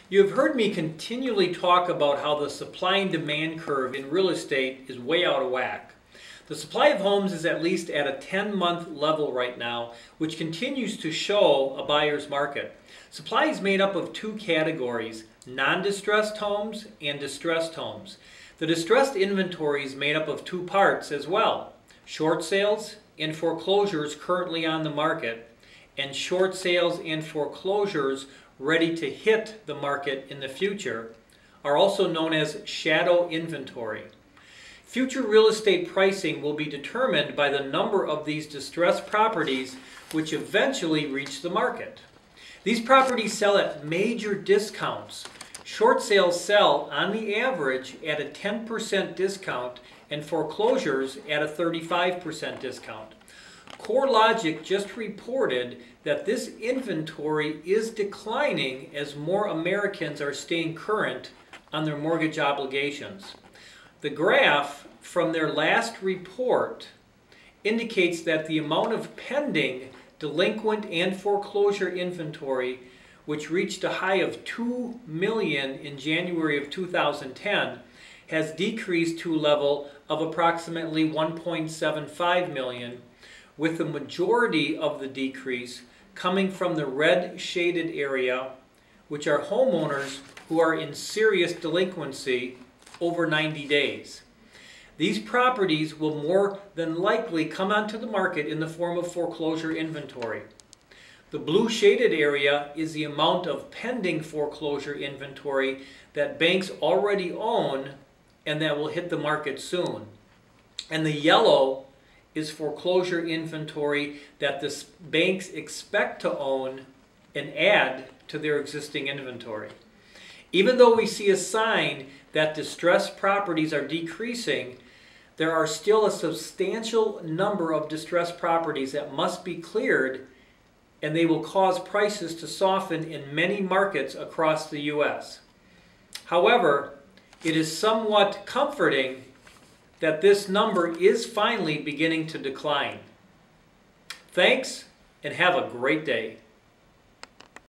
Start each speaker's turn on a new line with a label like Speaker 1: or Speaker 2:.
Speaker 1: You have heard me continually talk about how the supply and demand curve in real estate is way out of whack. The supply of homes is at least at a 10-month level right now, which continues to show a buyer's market. Supply is made up of two categories, non-distressed homes and distressed homes. The distressed inventory is made up of two parts as well, short sales and foreclosures currently on the market, and short sales and foreclosures ready to hit the market in the future are also known as shadow inventory. Future real estate pricing will be determined by the number of these distressed properties which eventually reach the market. These properties sell at major discounts. Short sales sell on the average at a 10% discount and foreclosures at a 35% discount. CoreLogic just reported that this inventory is declining as more Americans are staying current on their mortgage obligations. The graph from their last report indicates that the amount of pending delinquent and foreclosure inventory, which reached a high of 2 million in January of 2010, has decreased to a level of approximately 1.75 million, with the majority of the decrease coming from the red shaded area, which are homeowners who are in serious delinquency over 90 days. These properties will more than likely come onto the market in the form of foreclosure inventory. The blue shaded area is the amount of pending foreclosure inventory that banks already own and that will hit the market soon. And the yellow is foreclosure inventory that the banks expect to own and add to their existing inventory. Even though we see a sign that distressed properties are decreasing, there are still a substantial number of distressed properties that must be cleared, and they will cause prices to soften in many markets across the U.S. However, it is somewhat comforting that this number is finally beginning to decline. Thanks, and have a great day.